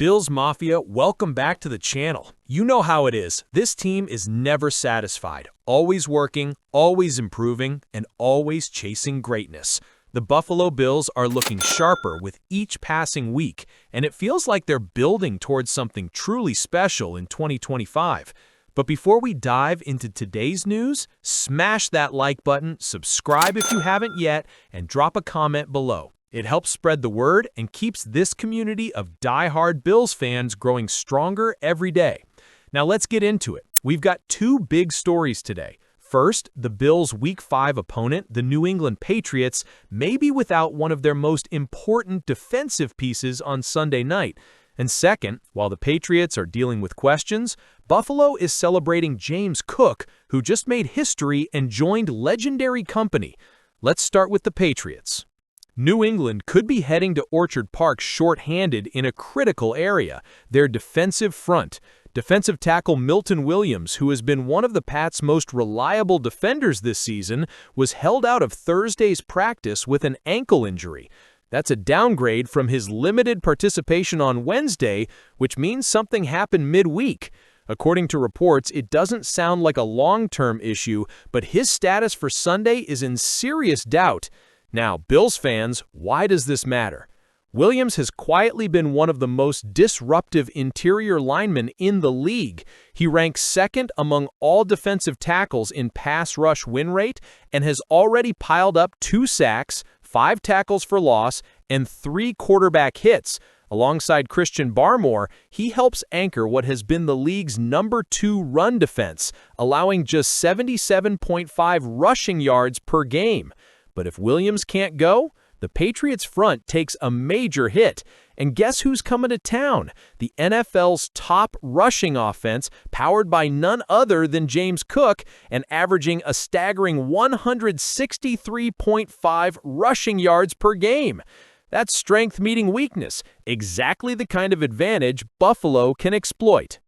Bills Mafia, welcome back to the channel. You know how it is. This team is never satisfied, always working, always improving, and always chasing greatness. The Buffalo Bills are looking sharper with each passing week, and it feels like they're building towards something truly special in 2025. But before we dive into today's news, smash that like button, subscribe if you haven't yet, and drop a comment below. It helps spread the word and keeps this community of die-hard Bills fans growing stronger every day. Now let's get into it. We've got two big stories today. First, the Bills' Week 5 opponent, the New England Patriots, may be without one of their most important defensive pieces on Sunday night. And second, while the Patriots are dealing with questions, Buffalo is celebrating James Cook, who just made history and joined legendary company. Let's start with the Patriots. New England could be heading to Orchard Park short-handed in a critical area, their defensive front. Defensive tackle Milton Williams, who has been one of the Pats' most reliable defenders this season, was held out of Thursday's practice with an ankle injury. That's a downgrade from his limited participation on Wednesday, which means something happened midweek. According to reports, it doesn't sound like a long-term issue, but his status for Sunday is in serious doubt. Now, Bills fans, why does this matter? Williams has quietly been one of the most disruptive interior linemen in the league. He ranks second among all defensive tackles in pass rush win rate and has already piled up 2 sacks, 5 tackles for loss, and 3 quarterback hits. Alongside Christian Barmore, he helps anchor what has been the league's #2 run defense, allowing just 77.5 rushing yards per game. But if Williams can't go, the Patriots front takes a major hit. And guess who's coming to town? The NFL's top rushing offense, powered by none other than James Cook, and averaging a staggering 163.5 rushing yards per game. That's strength meeting weakness, exactly the kind of advantage Buffalo can exploit.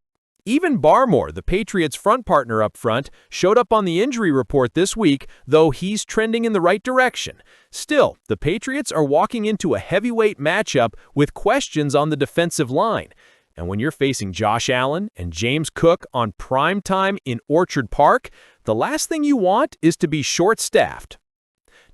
Even Barmore, the Patriots' front partner up front, showed up on the injury report this week, though he's trending in the right direction. Still, the Patriots are walking into a heavyweight matchup with questions on the defensive line. And when you're facing Josh Allen and James Cook on prime time in Orchard Park, the last thing you want is to be short-staffed.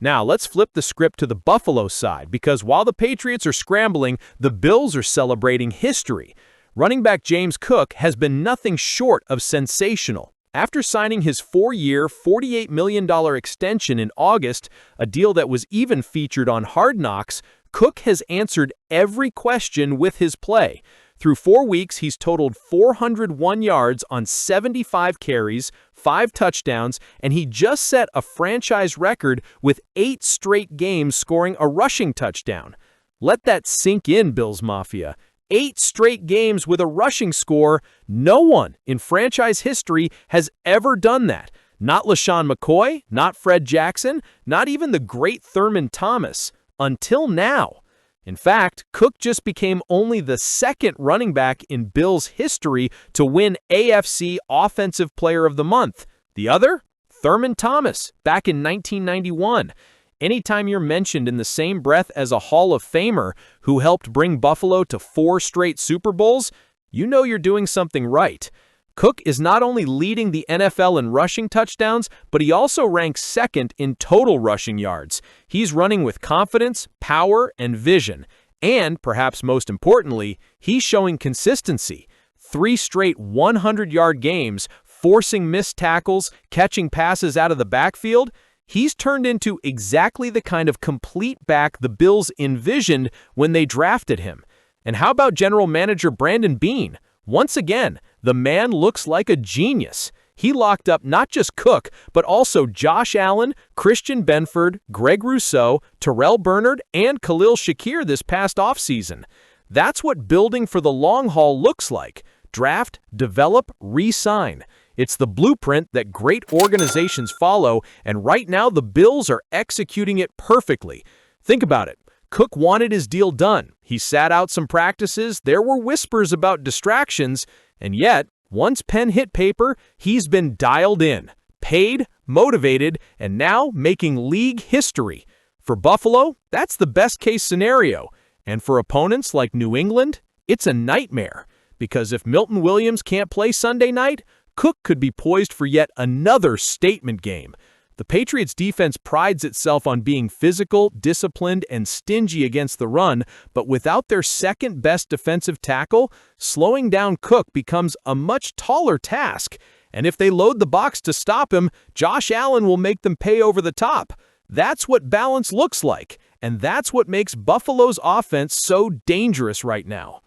Now, let's flip the script to the Buffalo side, because while the Patriots are scrambling, the Bills are celebrating history. Running back James Cook has been nothing short of sensational. After signing his 4-year, $48 million extension in August, a deal that was even featured on Hard Knocks, Cook has answered every question with his play. Through 4 weeks, he's totaled 401 yards on 75 carries, 5 touchdowns, and he just set a franchise record with 8 straight games scoring a rushing touchdown. Let that sink in, Bills Mafia. 8 straight games with a rushing score. No one in franchise history has ever done that. Not LaShawn McCoy, not Fred Jackson, not even the great Thurman Thomas. Until now. In fact, Cook just became only the 2nd running back in Bills history to win AFC Offensive Player of the Month. The other? Thurman Thomas, back in 1991. Anytime you're mentioned in the same breath as a Hall of Famer who helped bring Buffalo to 4 straight Super Bowls, you know you're doing something right. Cook is not only leading the NFL in rushing touchdowns, but he also ranks 2nd in total rushing yards. He's running with confidence, power, and vision. And, perhaps most importantly, he's showing consistency. 3 straight 100-yard games, forcing missed tackles, catching passes out of the backfield. He's turned into exactly the kind of complete back the Bills envisioned when they drafted him. And how about general manager Brandon Beane? Once again, the man looks like a genius. He locked up not just Cook, but also Josh Allen, Christian Benford, Greg Rousseau, Terrell Bernard, and Khalil Shakir this past offseason. That's what building for the long haul looks like. Draft, develop, re-sign. It's the blueprint that great organizations follow, and right now the Bills are executing it perfectly. Think about it. Cook wanted his deal done. He sat out some practices, there were whispers about distractions, and yet, once pen hit paper, he's been dialed in, paid, motivated, and now making league history. For Buffalo, that's the best-case scenario, and for opponents like New England, It's a nightmare, because if Milton Williams can't play Sunday night, Cook could be poised for yet another statement game. The Patriots' defense prides itself on being physical, disciplined, and stingy against the run, but without their second-best defensive tackle, slowing down Cook becomes a much taller task. And if they load the box to stop him, Josh Allen will make them pay over the top. That's what balance looks like, and that's what makes Buffalo's offense so dangerous right now.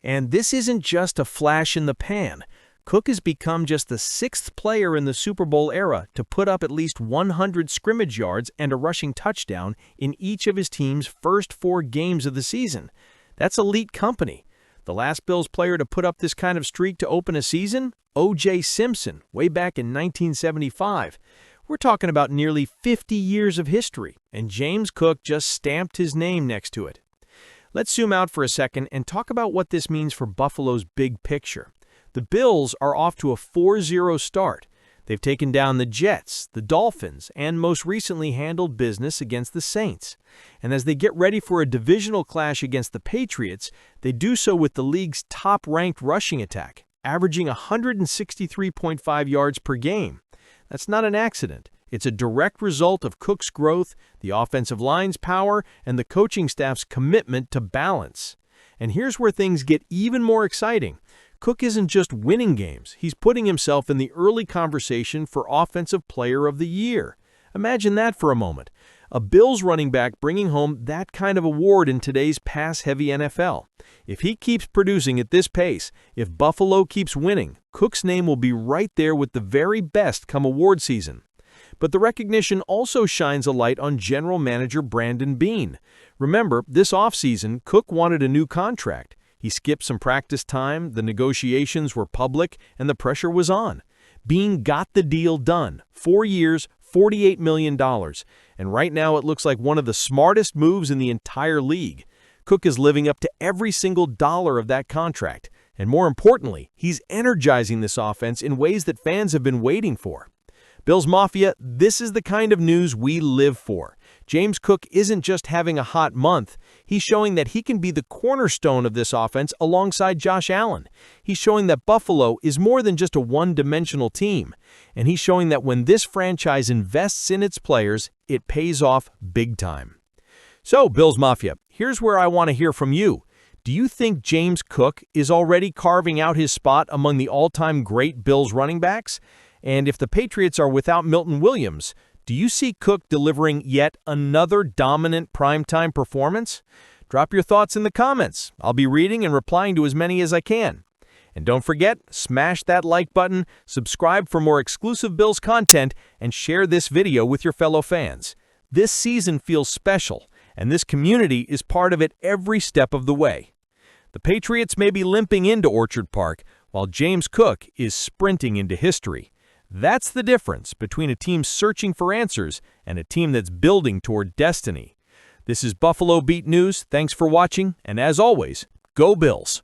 And this isn't just a flash in the pan. Cook has become just the sixth player in the Super Bowl era to put up at least 100 scrimmage yards and a rushing touchdown in each of his team's first 4 games of the season. That's elite company. The last Bills player to put up this kind of streak to open a season? O.J. Simpson, way back in 1975. We're talking about nearly 50 years of history, and James Cook just stamped his name next to it. Let's zoom out for a second and talk about what this means for Buffalo's big picture. The Bills are off to a 4-0 start. They've taken down the Jets, the Dolphins, and most recently handled business against the Saints. And as they get ready for a divisional clash against the Patriots, they do so with the league's top-ranked rushing attack, averaging 163.5 yards per game. That's not an accident. It's a direct result of Cook's growth, the offensive line's power, and the coaching staff's commitment to balance. And here's where things get even more exciting. Cook isn't just winning games, he's putting himself in the early conversation for Offensive Player of the Year. Imagine that for a moment. A Bills running back bringing home that kind of award in today's pass-heavy NFL. If he keeps producing at this pace, if Buffalo keeps winning, Cook's name will be right there with the very best come award season. But the recognition also shines a light on general manager Brandon Beane. Remember, this offseason, Cook wanted a new contract. He skipped some practice time, the negotiations were public, and the pressure was on. Beane got the deal done. 4 years, $48 million. And right now it looks like one of the smartest moves in the entire league. Cook is living up to every single dollar of that contract. And more importantly, he's energizing this offense in ways that fans have been waiting for. Bills Mafia, this is the kind of news we live for. James Cook isn't just having a hot month. He's showing that he can be the cornerstone of this offense alongside Josh Allen. He's showing that Buffalo is more than just a one-dimensional team. And he's showing that when this franchise invests in its players, it pays off big time. So, Bills Mafia, here's where I want to hear from you. Do you think James Cook is already carving out his spot among the all-time great Bills running backs? And if the Patriots are without Milton Williams, do you see Cook delivering yet another dominant primetime performance? Drop your thoughts in the comments. I'll be reading and replying to as many as I can. And don't forget, smash that like button, subscribe for more exclusive Bills content, and share this video with your fellow fans. This season feels special, and this community is part of it every step of the way. The Patriots may be limping into Orchard Park, while James Cook is sprinting into history. That's the difference between a team searching for answers and a team that's building toward destiny. This is Buffalo Beat News. Thanks for watching, and as always, go Bills!